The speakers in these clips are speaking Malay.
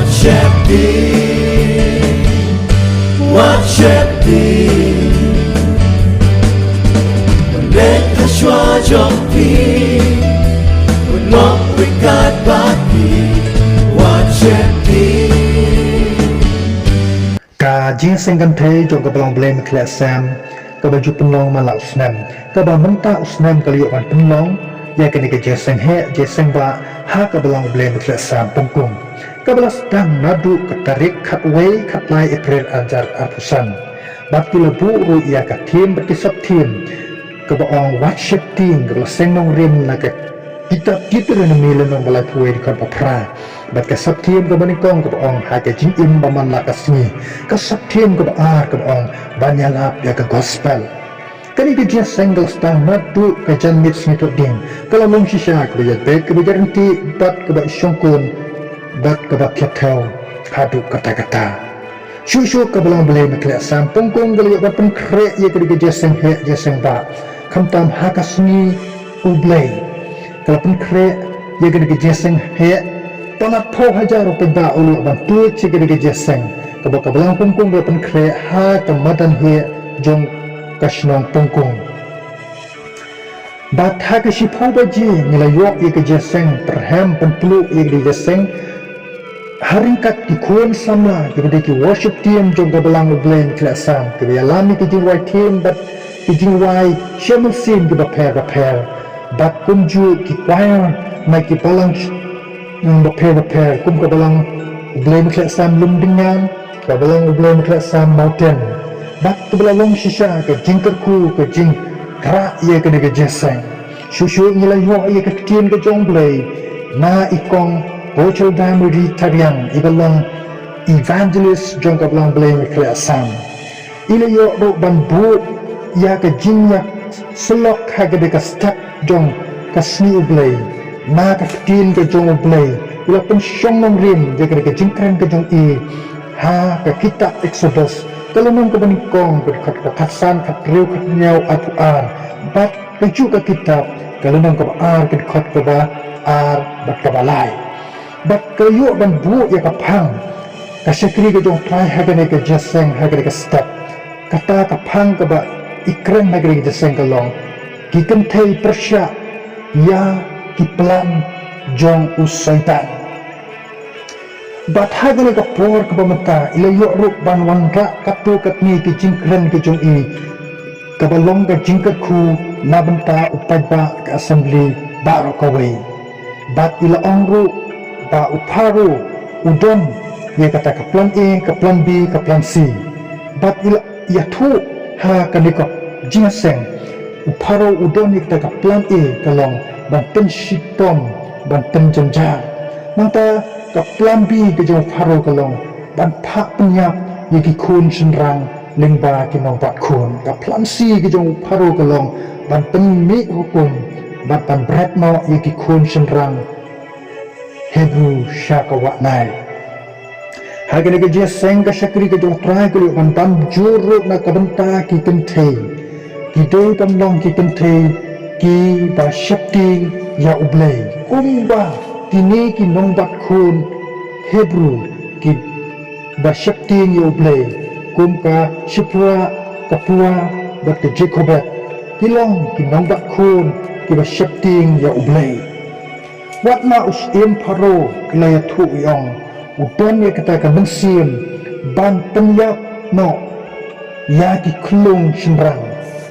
Watch Mereka syua jompi Unok wikat baki Watchepi Ka jing sengkan thei jong ka belong blame kla sam ka baju penlong mala usnam ka ba menta usnam ka liu ban penlong ya ka ni ka jeseng ba ha ka belong blame kla sam pungkung ka belas dang nadu ka tarik khat wei khat lai april ajar arpusan bat kila bu ru ya ka tim berkisap tim ka ba ong watch ting ka seng nong rim na ka kita na milen ng balay puwede ka papra bat ka saptiem ka banikong ka baong ha ka jing im baman lakas ni ka saptiem ka baar ka baong banyalap ya ka gospel kani ka dia single star natu ka jan mits ni to ding kala mong sisya ka ba yat ka ba garanti bat ka ba isyongkun bat ka ba kyatel hadu kata-kata Shushu ka balang balay makla sam pungkong gali ba pun kre ya ka dia seng ba kamtam hakas ni ublay kalau pun kre ya gede jeseng he tanat po hajar rupiah ulu bantu ci gede jeseng kabo kabelang pungkung be pun kre ha kamadan he jong kasnong pungkung bat ha ke si po baji nila yok ya gede jeseng perhem penplu ya gede jeseng haringkat di kuan sama gede ki worship team jong kabelang ublen kelasam ke alami ke jing white team bat ke jing white shaman sim ke repair bat kunju ki choir mai ki palang repair kum ka balang blame kla sam lumdingan ka balang blame kla sam mountain bat tu balang shisha ka jingker ku ka jing ra ye ka de jeseng shushu ngila yo ye ka tien ka jong blay na ikong bochel damri taryang ibalang evangelist jong ka balang blame kla sam ila yo ro ban bu ya ka jinya selok ha ka de ka step jong kasni ublay na katin ke jong ublay ila pun syong nong rim dia kena ke jingkran ke jong i ha ke kitab Exodus kalau nong ke banikong ke katasan kat riu kat nyau atu ar bat keju ke kitab kalau nong ke ar ke kot ke ba ar bat ke balai bat ke yu ban bu ya ke pang ke sekri ke jong trai ha ke jeseng ha ke step kata ke pang ke ba ikran ha ke jeseng ke long ki kentai persya ya ki pelan jong usaitan bat hagale ka por ka pamata ila yo ruk ban wangka katu katni ki jingkren ki jong i ka balong ka jingkat ku nabenta upaj ba ka assembly baro ka wei bat ila ongru ba uparu udon ye kata ka plan A ka plan B ka plan C bat ila ya thu ha kanika jingaseng uparo udon ikta ka plan A kalong banten shitom banten janjar manta ka plan B ke jong uparo kalong ban pak penyap yaki kun senrang lingba ki nong bat kun ka plan C ke jong uparo kalong banten mi hukum ban bret no yaki kun senrang Hebrew syaka nai hagane ke jeseng ka syakri ke jong trai ke ban tam juruk na kabenta ki kentei ki dei tamlong ki kentei ki ba shakti ya ublay kumba kini ki nongbat kun Hebrew ki ba shakti ya ublay kumka shipua kapua bat ke Jacobet kilong ki nongbat kun ki ba shakti ya ublay wat na usim paro kilaya tu yong udon ya kata ka mengsim ban penyap no ya ki klung shinrang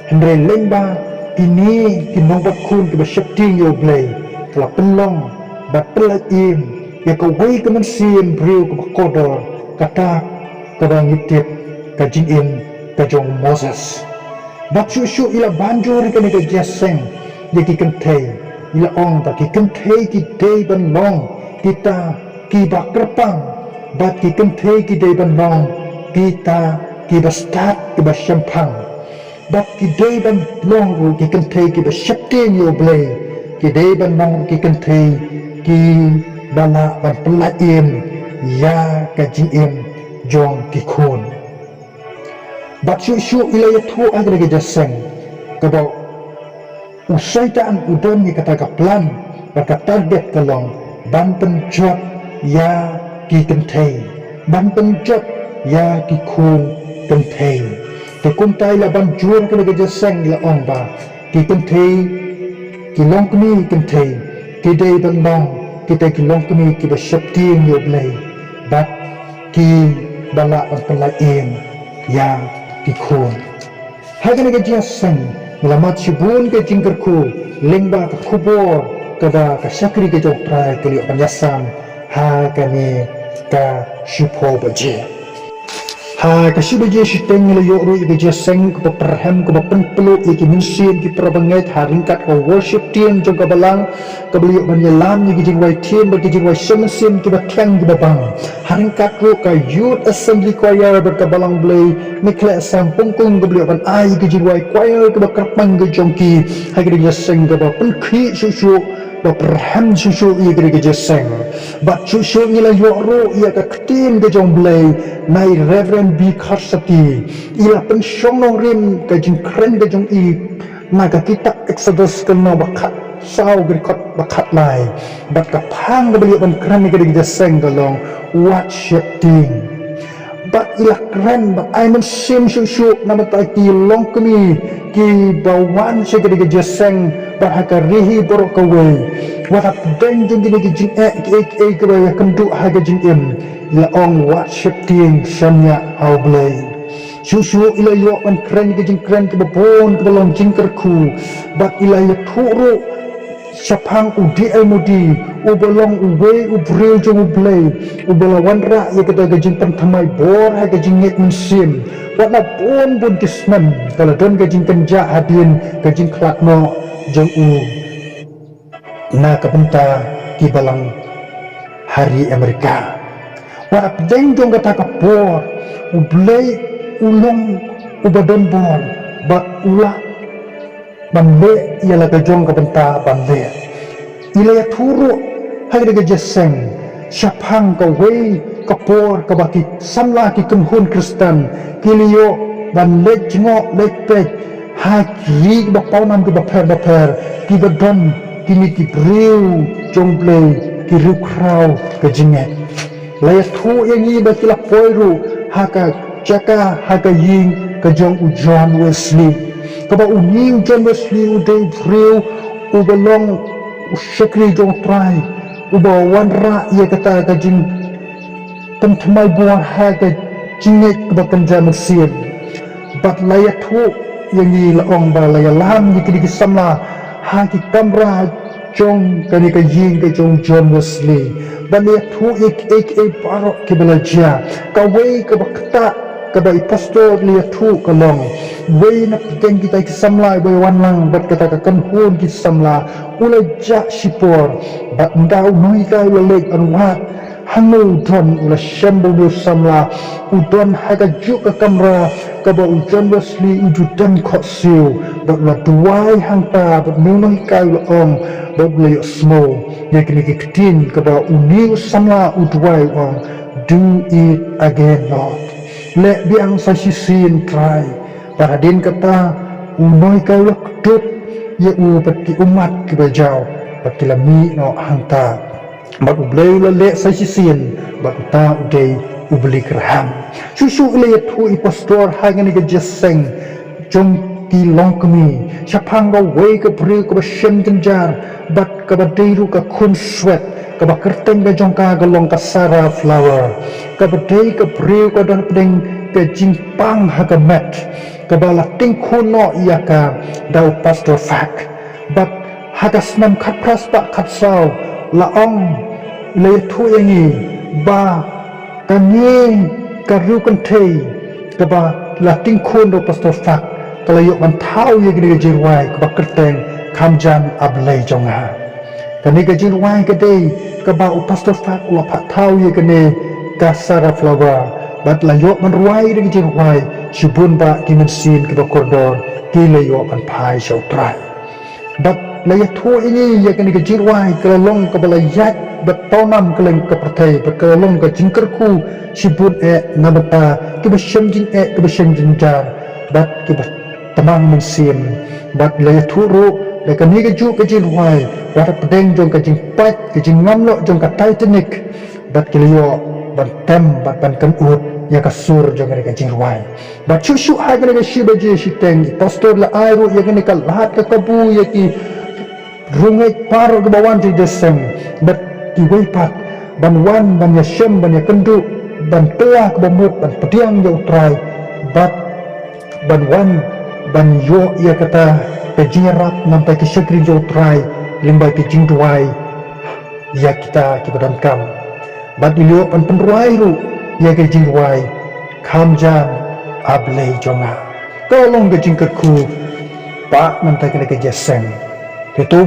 Hendrai lengba ini kinongbat kun ke basyakting yo blay telah penlong bat pelat im ya ka wei ke mensim briu ke bakodor kata kadang ngitip ka jingin ka jong Moses bat syusyu ila banjur ke ni ka jeseng ya ki kentei ila ong ta ki kentei ki dei ban long kita ki bakrepang bat ki kentei ki dei ban long kita ki bastat ki basyampang bat ki dei ban long ru ki kentei ki ba shakting yo blay ki dei ban long ki kentei ki bala ban pelaim ya ka jim jong ki khun bat syu ila ya thu agre ge jaseng ka ba usaitan udon ni kata ka plan ba ka target ka long ban penjot ya ki kentei ban penjat ya ki khun kentei te kuntai la ban juan ke ga jaseng la ong ba ki kentei ki long kmi kentei ki dei ban bang ki te ki long kmi ki ba shakti yo blai bat ki bala an pelaim ya ki khun hagan ga jaseng melamat shibun ke jingkerku lengba ke kubur kada ka syakri ke jok trai ke liok penyasan ha kani ka shipo baje ha ka shi baje shi teng le yo ru ke jaseng ke perhem ke penpelu ke minsin ki prabangai haringkat ke worship team jok balang ke beliok banyalam ni jing wai team ke jing wai semensin ke batang ke babang haringkat ru ka youth assembly choir berkabalang blai mikle sampung kung ke beliok ban ai ke jing wai choir ke bakrapang ke jongki ha ke jaseng ke penkhi susu perhem susu ia ke jaseng bat susu ni la yo ru ia ka ktin ke jong blai nai reverend B Kharsati ia pensyong nong rim ke jing kren ke jong i naga kitab Exodus ke no bakat sau berikut bakat lai bat ka pang ke beliok ban kren ke jaseng ke long worshiping bat ilah keren bat ai men sim susu nama ta ki long kemi ki bawan se ke jaseng bat ha ka rihi borok ka we wat den jing ke jing ke ya kendu ha ke jing im la ong worshiping samya au blai susu ila yo an keren ke jing keren ke babon ke long jingkerku bat ila ya turu sapang udi mudi ubolong uwe ubril jong ublay ubolawan ra ya kata gajing pentamai bor ha gajing ngit musim wala bun kisman kalau don gajing kenja hadin gajing klakno jong na kabenta ki balang hari Amerika wala deng jong kata kapor ublay ulong ubadon bor bat ulah bambe ialah kejong ke benta bambe ila ya turu hari ke jaseng syapang ke wei kapor ke baki samla ki kemhun Kristen kilio dan lek jengok lek pek haki bapau nam ke baper ki badon kini ki briu jongble ki rukrau ke jinget la ya tu yang i bakila poiru haka jaka haka ying ke jong ujon Wesley kaba uniu John Wesley udai breu ubalong usyakri jong trai uba wanra ia kata kajing pentemai buah ha ka jingek kaba kenja mesin bat layat hu yang i laong ba laya lam ni kini kisamla ha ki kamra jong kani ka ying ka jong John Wesley ban layat hu ek parok ke belajar kawai kaba kata kada pastor lihat tu kalong wei nak teng kita kisamla wei wanlang bat kata kan hun kisamla ulai jak sipor bat ndau noi kai lelek anwat hangu don ula syambu ni samla udon haga juk ke kamera kaba ujon Wesley ujudan kok siu bat la duai hangta bat nunoi kai laong bat leo smo ya kini kitin kaba uniu samla uduai ong do it again Lord le biang sa sisin try para din kata unoi kau lak dut ye u pati umat ki bajau pati lami no hangta bat ublei la le sa sisin bat ta udei ubli kerham susu le tu i pastor hangan ke jaseng jong ki long kami syapang go wei ke bri ke bashem jenjar bat ke badeiru ke kun sweat ke bakerteng ke jongka galong ke sara flower ke badei ke bri ke dan pedeng ke jimpang ha ke mat ke bala ting kuno ia ka dau pastor fak bat hadas nam khat pras ba khat sau la ong le tu yangi ba kani karu kan thei ke ba la ting kuno pastor fak kalau yuk mantau ye gini jirwai ke bakerteng kamjan ablai jonga kani ke jirwai ke dei ke ba pastor fak ula pak tau ye gini kasara flower bat la yuk manruai de jirwai shibun ba kimensin ke bakordor ki le yuk man pai shau trai bat la ya tu ini ye gini ke jirwai ke long ke bala yak bat tonam ke leng ke pertai bat ke long ke jingkerku shibun nabata ke bashem jing ke bashem jinjar bat ke tamang mensim bat laya turu le kani ke ju ke jirwai wat pedeng jong ke jing pat ke jing ngamlo jong ke Titanic bat ke liyo ban tem ban kan ut ya kasur jo ngene ka jirwai ba chu ha ngene ka shiba je shiteng pastor la airu ya ngene ka lahat ka kabu ya ki rungai paro ke bawan di deseng bat ki weipat ban wan ban ya shem ban ya kendu ban telah ke bamut ban pediang ya utrai bat ban wan ban yo ya kata pejirat nampai ke syekri ya utrai limbai ke jingduai ya kita kibadan kam bat ilio pan penruai ru ya ke jingduai kamjan ablei jonga tolong ke jingkerku pak nampai ke jeseng itu